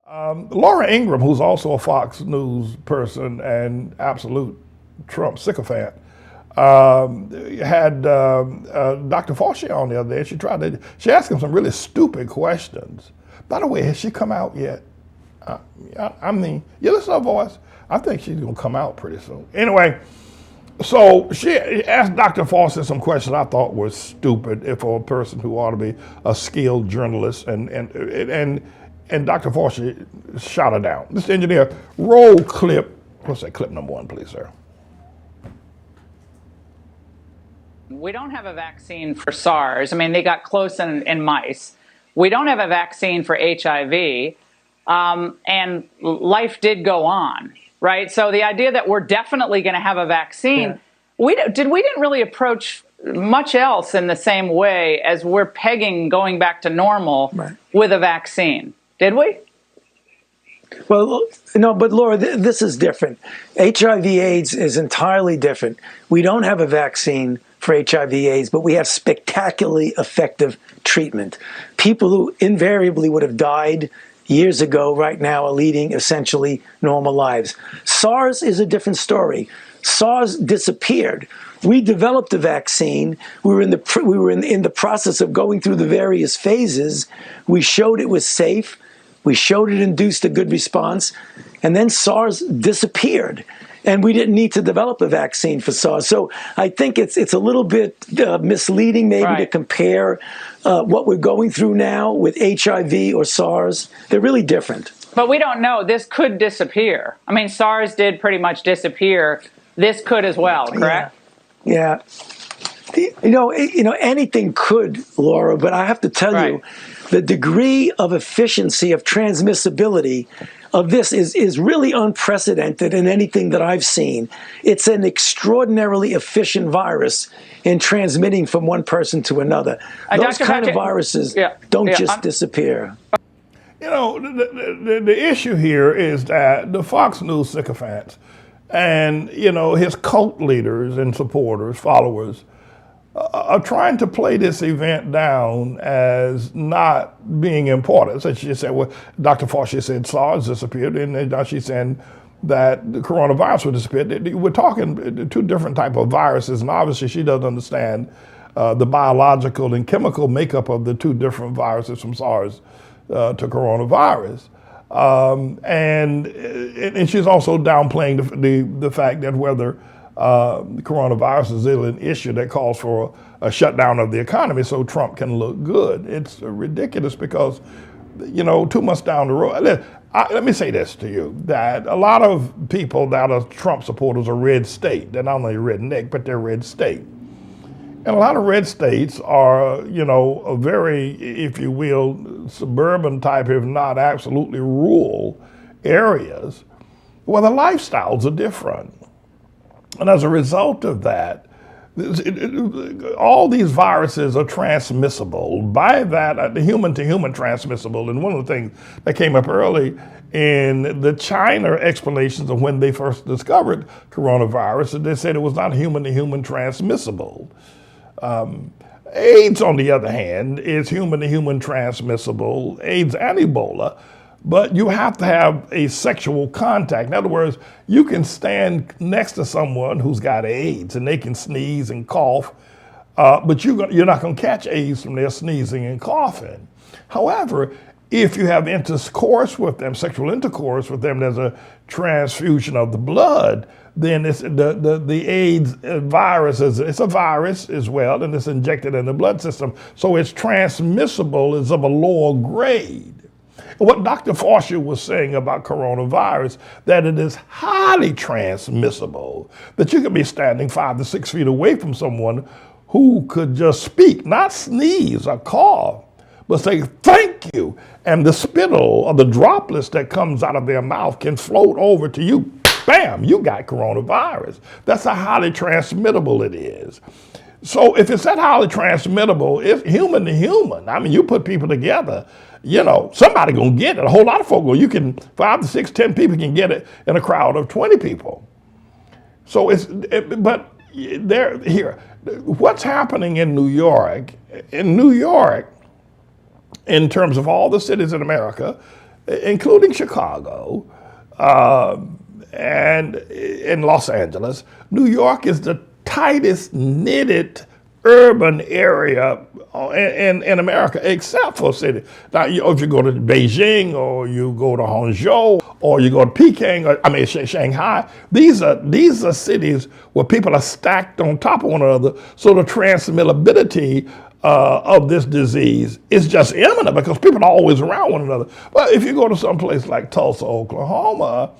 Laura Ingraham, who's also a Fox News person and absolute Trump sycophant, had Dr. Fauci on the other day. She asked him some really stupid questions. By the way, has she come out yet? I mean, you listen to her voice. I think she's gonna come out pretty soon. Anyway, so she asked Dr. Fauci some questions I thought were stupid for a person who ought to be a skilled journalist, and Dr. Fauci shot her down. Mr. Engineer, roll clip. What's that? Clip number 1, please, sir. We don't have a vaccine for SARS. I mean, they got close in mice. We don't have a vaccine for HIV, and life did go on, right? So the idea that we're definitely going to have a vaccine, we didn't really approach much else in the same way as we're pegging going back to normal with a vaccine. Did we? Well, no, but Laura, this is different. HIV/AIDS is entirely different. We don't have a vaccine for HIV/AIDS, but we have spectacularly effective treatment. People who invariably would have died years ago right now are leading essentially normal lives. SARS is a different story. SARS disappeared. We developed a vaccine. We were in the process of going through the various phases. We showed it was safe. We showed it induced a good response, and then SARS disappeared, and we didn't need to develop a vaccine for SARS. So I think it's a little bit misleading maybe to compare what we're going through now with HIV or SARS. They're really different. But we don't know. This could disappear. I mean, SARS did pretty much disappear. This could as well, correct? Yeah. You know, anything could, Laura, but I have to tell you, the degree of efficiency of transmissibility of this is really unprecedented in anything that I've seen. It's an extraordinarily efficient virus in transmitting from one person to another. Those kind of viruses don't just disappear. You know, the issue here is that the Fox News sycophants and, you know, his cult leaders and supporters, followers, are trying to play this event down as not being important. So she said, well, Dr. Fauci said SARS disappeared, and now she's saying that the coronavirus would disappear. We're talking two different types of viruses, and obviously she doesn't understand the biological and chemical makeup of the two different viruses from SARS to coronavirus. And she's also downplaying the fact that whether coronavirus is an issue that calls for a shutdown of the economy so Trump can look good. It's ridiculous because, you know, 2 months down the road, let me say this to you, that a lot of people that are Trump supporters are red state. They're not only redneck, but they're red state. And a lot of red states are, you know, a very, if you will, suburban type, if not absolutely rural areas where the lifestyles are different. And as a result of that, all these viruses are transmissible. By that, human to human transmissible. And one of the things that came up early in the China explanations of when they first discovered coronavirus, they said it was not human to human transmissible. AIDS, on the other hand, is human to human transmissible, AIDS and Ebola. But you have to have a sexual contact. In other words, you can stand next to someone who's got AIDS and they can sneeze and cough, but you're not going to catch AIDS from their sneezing and coughing. However, if you have intercourse with them, sexual intercourse with them, there's a transfusion of the blood, then it's the AIDS virus it's a virus as well, and it's injected in the blood system. So it's transmissible, is of a lower grade. What Dr. Fauci was saying about coronavirus, that it is highly transmissible, that you could be standing 5 to 6 feet away from someone who could just speak, not sneeze or cough, but say, thank you. And the spittle or the droplets that comes out of their mouth can float over to you. Bam, you got coronavirus. That's how highly transmittable it is. So if it's that highly transmittable, it's human to human. I mean, you put people together, you know, somebody gonna get it. A whole lot of folk, you can, 5 to 6, 10 people can get it in a crowd of 20 people. So but here, what's happening in New York, in terms of all the cities in America, including Chicago, and in Los Angeles, New York is the tightest knitted urban area in America, except for city. Now, if you go to Beijing or you go to Hangzhou or you go to Peking, Shanghai, these are cities where people are stacked on top of one another, so the transmissibility of this disease is just imminent because people are always around one another. But if you go to some place like Tulsa, Oklahoma,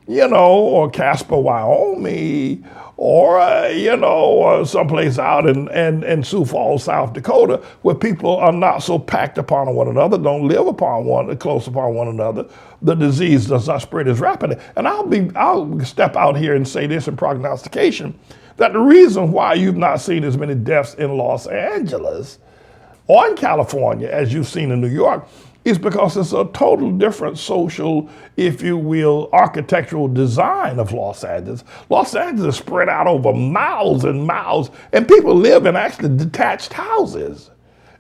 or Casper, Wyoming, or, or someplace out in Sioux Falls, South Dakota, where people are not so packed upon one another, don't live close upon one another, the disease does not spread as rapidly. And I'll step out here and say this in prognostication, that the reason why you've not seen as many deaths in Los Angeles or in California as you've seen in New York is because it's a total different social, if you will, architectural design of Los Angeles. Los Angeles is spread out over miles and miles, and people live in actually detached houses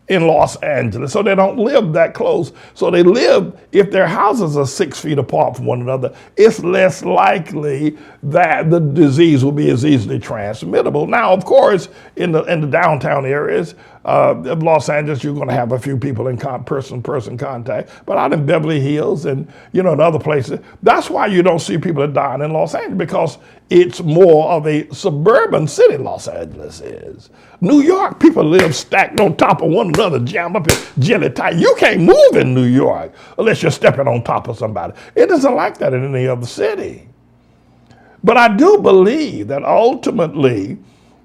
in Los Angeles, so they don't live that close. So they live, if their houses are 6 feet apart from one another, it's less likely that the disease will be as easily transmittable. Now, of course, in the downtown areas of Los Angeles, you're going to have a few people in person-to-person contact, but out in Beverly Hills and in other places, that's why you don't see people that dying in Los Angeles, because it's more of a suburban city. Los Angeles is. New York, people live stacked on top of one another, jammed up in jelly tight. You can't move in New York unless you're stepping on top of somebody. It isn't like that in any other city. But I do believe that ultimately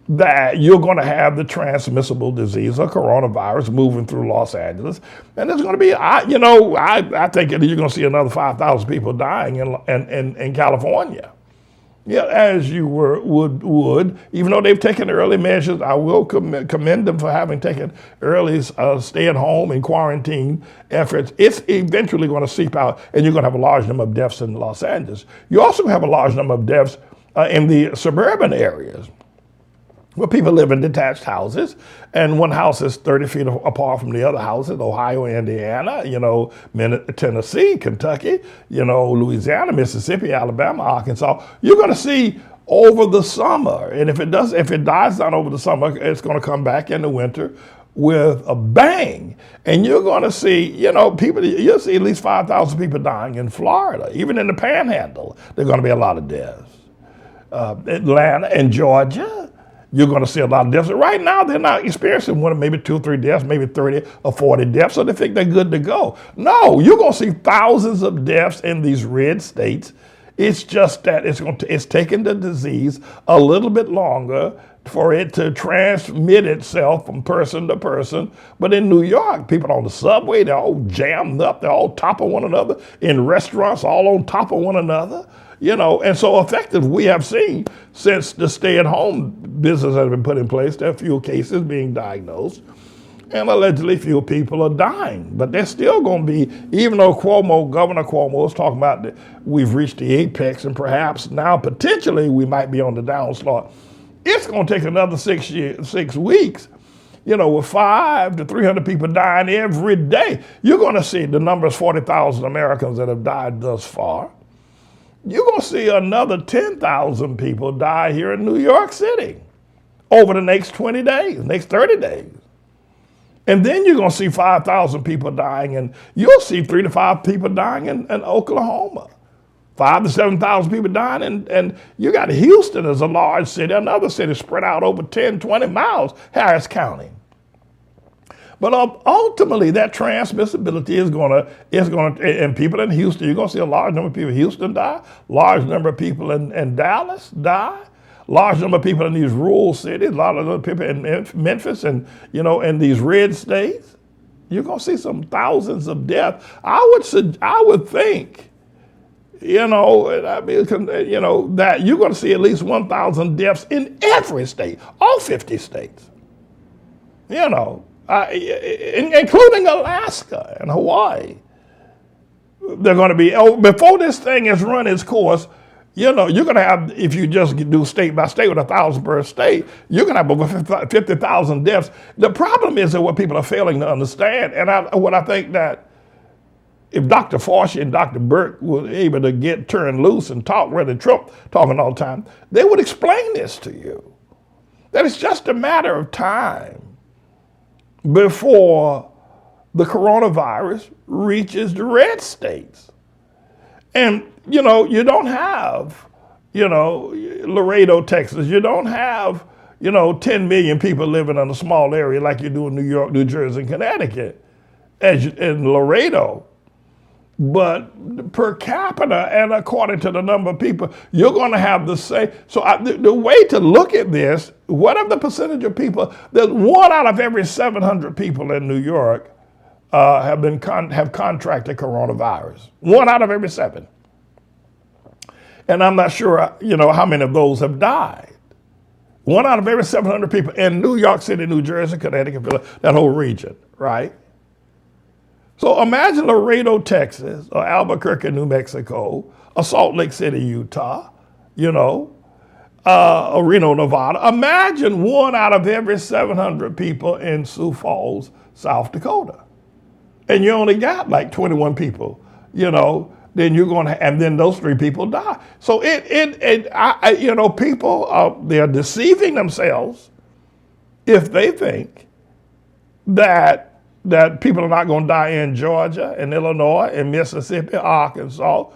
that you're going to have the transmissible disease of coronavirus moving through Los Angeles. And there's going to be, I think you're going to see another 5,000 people dying in California. Yeah, as you would, even though they've taken early measures, I will commend them for having taken early stay-at-home and quarantine efforts. It's eventually going to seep out, and you're going to have a large number of deaths in Los Angeles. You also have a large number of deaths in the suburban areas, where people live in detached houses, and one house is 30 feet apart from the other houses, Ohio, Indiana, Tennessee, Kentucky, Louisiana, Mississippi, Alabama, Arkansas. You're going to see over the summer, and if it dies down over the summer, it's going to come back in the winter with a bang. And you're going to see, you'll see at least 5,000 people dying in Florida. Even in the Panhandle, there are going to be a lot of deaths. Atlanta and Georgia, you're going to see a lot of deaths. Right now, they're not experiencing maybe 2 or 3 deaths, maybe 30 or 40 deaths, so they think they're good to go. No, you're going to see thousands of deaths in these red states. It's just that it's taking the disease a little bit longer for it to transmit itself from person to person. But in New York, people on the subway, they're all jammed up, they're all top of one another. In restaurants, all on top of one another. And so effective we have seen since the stay-at-home business has been put in place. There are few cases being diagnosed, and allegedly few people are dying. But there's still going to be, even though Governor Cuomo is talking about that we've reached the apex, and perhaps now potentially we might be on the downslide. It's going to take another 6 weeks. With 500 to 300 people dying every day. You're going to see the numbers 40,000 Americans that have died thus far. You're going to see another 10,000 people die here in New York City over the next 20 days, next 30 days. And then you're going to see 5,000 people dying, and you'll see 3 to 5 people dying in Oklahoma. 5,000 to 7,000 people dying, and you got Houston as a large city, another city spread out over 10, 20 miles, Harris County. But ultimately, that transmissibility is going to, and people in Houston, you're going to see a large number of people in Houston die, large number of people in Dallas die, large number of people in these rural cities, a lot of other people in Memphis and, in these red states. You're going to see some thousands of deaths. I would think, that you're going to see at least 1,000 deaths in every state, all 50 states. Including Alaska and Hawaii. They're going to be, before this thing has run its course, you're going to have, if you just do state by state with 1,000 per state, you're going to have over 50,000 deaths. The problem is that what people are failing to understand, and what I think that if Dr. Fauci and Dr. Burke were able to get turned loose and talk rather than Trump talking all the time, they would explain this to you. That it's just a matter of time before the coronavirus reaches the red states. And, you don't have, Laredo, Texas. You don't have, 10 million people living in a small area like you do in New York, New Jersey, and Connecticut, in Laredo. But per capita and according to the number of people, you're going to have the same. So the way to look at this, whatever the percentage of people, there's 1 out of every 700 people in New York have contracted coronavirus. 1 out of every 7. And I'm not sure, how many of those have died. 1 out of every 700 people in New York City, New Jersey, Connecticut, that whole region, right? So imagine Laredo, Texas, or Albuquerque, New Mexico, or Salt Lake City, Utah, or Reno, Nevada. Imagine 1 out of every 700 people in Sioux Falls, South Dakota. And you only got like 21 people, then you're going to, and then those 3 people die. So people, they're deceiving themselves if they think that people are not going to die in Georgia and Illinois and Mississippi, Arkansas,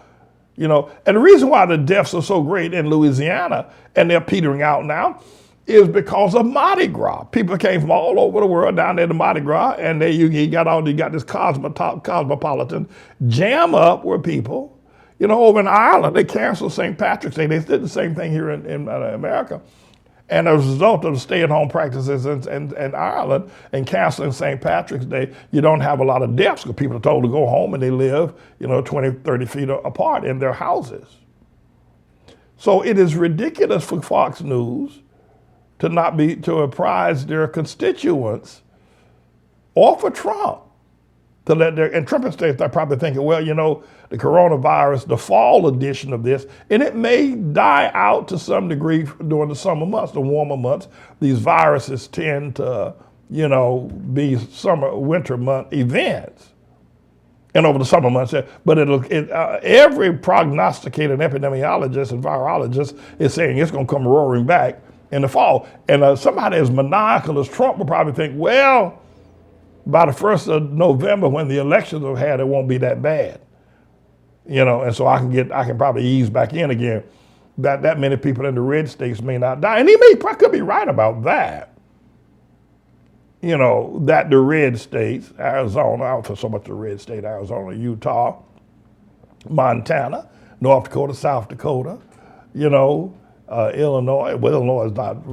and the reason why the deaths are so great in Louisiana and they're petering out now is because of Mardi Gras. People came from all over the world down there to Mardi Gras, and you got this cosmopolitan jam up where people, over in Ireland, they canceled St. Patrick's Day. They did the same thing here in America. And as a result of the stay-at-home practices in Ireland and canceling St. Patrick's Day, you don't have a lot of deaths because people are told to go home and they live, 20, 30 feet apart in their houses. So it is ridiculous for Fox News to apprise their constituents or for Trump to let and Trump and states are probably thinking, well, the coronavirus, the fall edition of this, and it may die out to some degree during the summer months, the warmer months. These viruses tend to, be winter month events. And over the summer months, but every prognosticator and epidemiologist and virologist is saying it's going to come roaring back in the fall. And somebody as maniacal as Trump would probably think, well, by the 1st of November when the elections are had, it won't be that bad. And so I can probably ease back in again. That many people in the red states may not die. And he could be right about that. That the red states, Arizona, for so much the red state, Arizona, Utah, Montana, North Dakota, South Dakota, Illinois. Well, Illinois is not,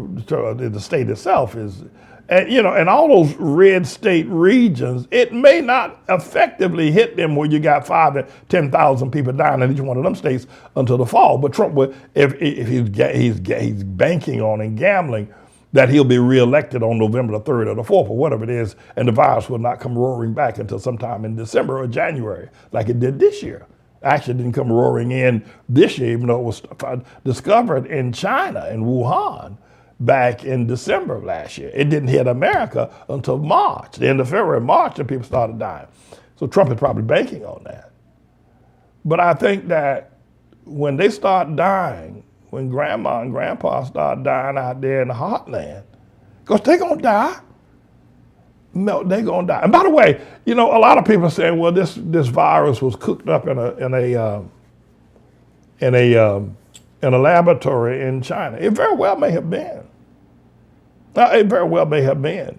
the state itself is, and all those red state regions, it may not effectively hit them where you got 5,000 and 10,000 people dying in each one of them states until the fall. But Trump would, if he's banking on and gambling that he'll be reelected on November the 3rd or the 4th or whatever it is, and the virus will not come roaring back until sometime in December or January, like it did this year. Actually didn't come roaring in this year, even though it was discovered in China, in Wuhan, back in December of last year. It didn't hit America until March, the end of February, March, and people started dying. So Trump is probably banking on that. But I think that when they start dying, when grandma and grandpa start dying out there in the heartland, because they're going to die. No, they're going to die. And by the way, a lot of people are saying, well, this virus was cooked up in a laboratory in China. It very well may have been. It very well may have been.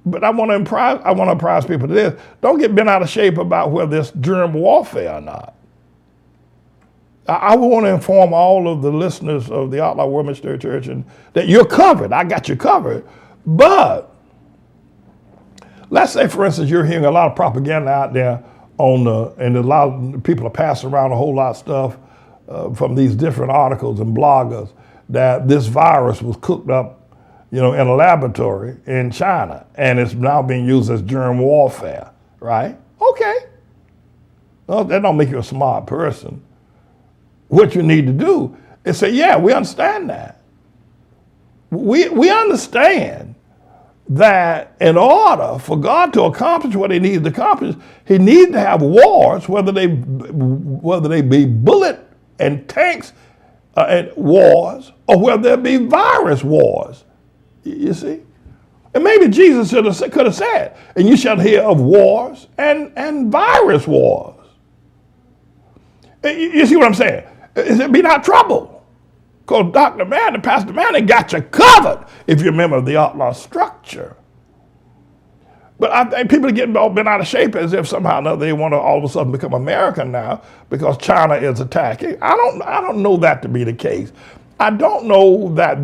But I want to apprise people to this. Don't get bent out of shape about whether it's germ warfare or not. I want to inform all of the listeners of the ATLAH World Missionary Church that you're covered. I got you covered. But let's say, for instance, you're hearing a lot of propaganda out there and a lot of people are passing around a whole lot of stuff from these different articles and bloggers that this virus was cooked up, in a laboratory in China and it's now being used as germ warfare, right? Okay. Well, that don't make you a smart person. What you need to do is say, yeah, we understand that. We understand that in order for God to accomplish what he needs to accomplish, he needs to have wars, whether they be bullet and tanks and wars, or whether it be virus wars. You see? And maybe Jesus could have said, and you shall hear of wars and virus wars. You see what I'm saying? Be not troubled. Because Dr. Manning, Pastor Manning got you covered if you remember the ATLAH structure. But I think people are getting all bent out of shape as if somehow or another they want to all of a sudden become American now because China is attacking. I don't know that to be the case. I don't know that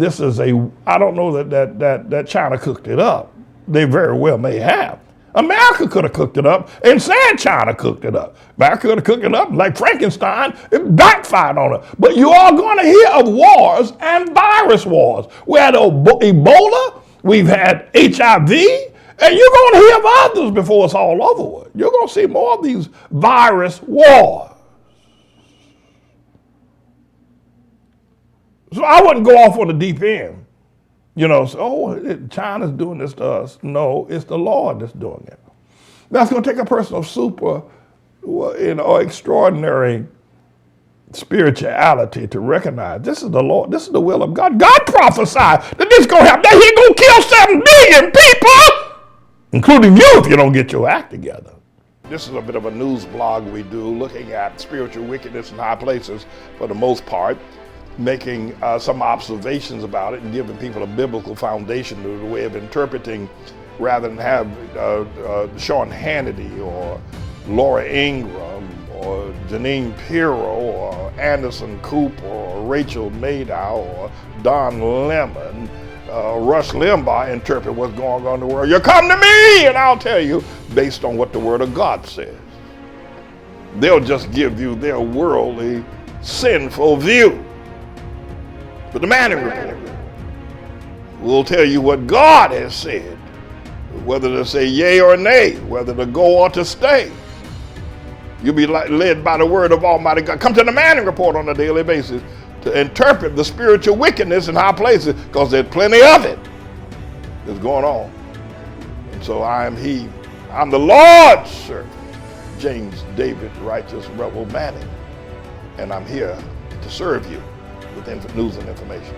I don't know that China cooked it up. They very well may have. America could have cooked it up and said China cooked it up. America could have cooked it up like Frankenstein. It backfired on it. But you are going to hear of wars and virus wars. We had Ebola, we've had HIV, and you're going to hear of others before it's all over with. You're going to see more of these virus wars. So I wouldn't go off on the deep end. You know, China's doing this to us. No, it's the Lord that's doing it. That's going to take a person of extraordinary spirituality to recognize this is the Lord, this is the will of God. God prophesied that this is going to happen, that he's going to kill 7 billion people, including you if you don't get your act together. This is a bit of a news blog we do looking at spiritual wickedness in high places for the most part, making some observations about it and giving people a biblical foundation to the way of interpreting rather than have Sean Hannity or Laura Ingraham or Janine Pirro or Anderson Cooper or Rachel Maddow or Don Lemon, Rush Limbaugh interpret what's going on in the world. You come to me and I'll tell you based on what the Word of God says. They'll just give you their worldly, sinful view. But the Manning Report will tell you what God has said, whether to say yea or nay, whether to go or to stay. You'll be led by the word of Almighty God. Come to the Manning Report on a daily basis to interpret the spiritual wickedness in high places, because there's plenty of it that's going on. And so I'm the Lord's servant, James David Righteous Rebel Manning, and I'm here to serve you with news and information.